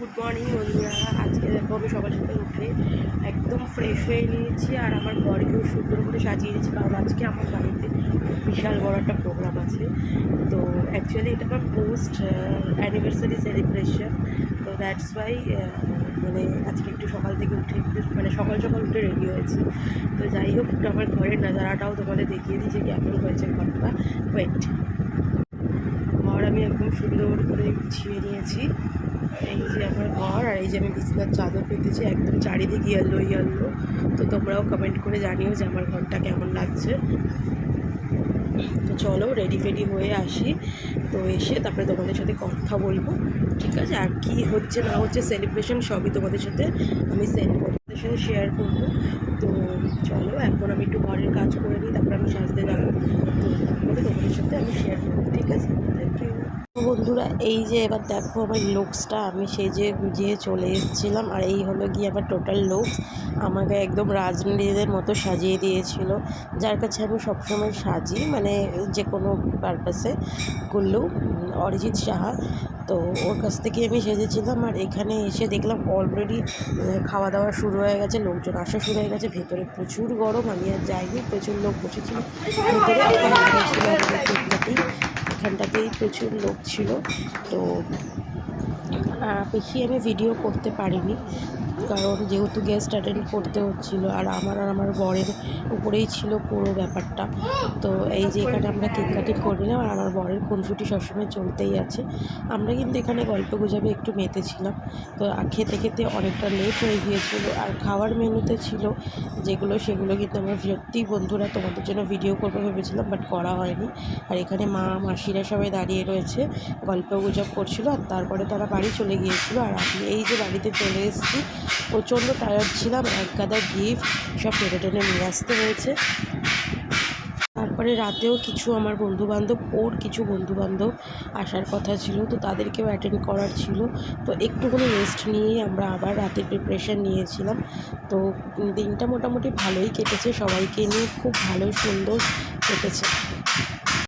Good morning বন্ধুরা। আজকে দেখো আমি সকাল সকাল উঠে একদম ফ্রেশ হয়ে নিয়েছি আর আমার ঘরকেও সুন্দর করে সাজিয়ে নিয়েছি, কারণ আজকে আমার বাড়িতে বিশাল বড় একটা প্রোগ্রাম আছে। তো অ্যাকচুয়ালি এটা আমার পোস্ট অ্যানিভার্সারি সেলিব্রেশন। তো দ্যাটস ওয়াই মানে আজকে একটু সকাল থেকে উঠে একটু সকাল সকাল উঠে রেডি হয়েছি। তো যাই হোক, একটু আমার ঘরের নাজারাটাও তোমাদের দেখিয়ে দিই যে কেমন হয়েছে ঘরটা। ওয়েট, ঘর আমি একদম সুন্দর করে গুছিয়ে নিয়েছি। এই যে আমার ঘর, আর এই যে আমি বিছানার চাদর পেতেছি, একদম চারিদিকে ইয়েলো ইয়েলো। তো তোমরাও কমেন্ট করে জানিও যে আমার ঘরটা কেমন লাগছে। তো চলো রেডি ফেডি হয়ে আসি। তো এসে তারপরে তোমাদের সাথে কথা বলবো, ঠিক আছে? আর কি হচ্ছে না হচ্ছে সেলিব্রেশন সবই তোমাদের সাথে আমি তোমাদের সাথে শেয়ার করবো। তো চলো এখন আমি একটু ঘরের কাজ করে নিই, তারপরে আমি সাজতে যাবো। তো তারপরে তোমাদের সাথে আমি শেয়ার করবো, ঠিক আছে? Thank you. বন্ধুরা, এই যে এবার দেখো আমার লুকসটা, আমি সেজে গুজিয়ে চলে এসেছিলাম। আর এই হলো গিয়ে আমার টোটাল লুকস। আমাকে একদম রাজনীতিদের মতো সাজিয়ে দিয়েছিল, যার কাছে আমি সবসময় সাজি, মানে যে কোনো পারপাসে করলেও। অরিজিৎ সাহা, তো ওর কাছ থেকে আমি সেজেছিলাম। আর এখানে এসে দেখলাম অলরেডি খাওয়া দাওয়া শুরু হয়ে গেছে, লোকজন আসা শুরু হয়ে গেছে। ভেতরে প্রচুর গরম, আমি আর যাইনি, প্রচুর লোক বসেছিল ভেতরে। এখানে ছিল আমাদের কেক, এখানটাতেই প্রচুর লোক ছিল। তো বেশি আমি ভিডিও করতে পারিনি, কারণ যেহেতু গেস্ট অ্যাটেন্ড করতে হচ্ছিলো, আর আমার বরের উপরেই ছিল পুরো ব্যাপারটা। তো এই যে এখানে আমরা কেক কাটিং করে নিলাম, আর আমার বরের খুনসুটি সবসময় চলতেই আছে। আমরা কিন্তু এখানে গল্প গুজবে একটু মেতেছিলাম। তো খেতে খেতে অনেকটা লেট হয়ে গিয়েছিলো। আর খাওয়ার মেনুতে ছিল যেগুলো, সেগুলো কিন্তু আমরা সত্যিই বন্ধুরা তোমাদের জন্য ভিডিও করবো ভেবেছিলাম, বাট করা হয়নি। আর এখানে মা মাসিরা সবাই দাঁড়িয়ে রয়েছে, গল্প গুজব করছিল, আর তারপরে তারা বাড়ি চলে গিয়েছিলো। আর আমি এই যে বাড়িতে চলে এসেছি, প্রচণ্ড টায়ার্ড ছিলাম, এক গাদা গিফট সব টেনে টেনে নিয়ে আসতে হয়েছে। তারপরে রাতেও কিছু আমার বন্ধুবান্ধব, ওর কিছু বন্ধুবান্ধব আসার কথা ছিল, তো তাদেরকেও অ্যাটেন্ড করার ছিল। তো একটুখানি রেস্ট নিয়েই আমরা আবার রাতের প্রিপারেশান নিয়েছিলাম। তো দিনটা মোটামুটি ভালোই কেটেছে, সবাইকে নিয়ে খুব ভালো সুন্দর কেটেছে।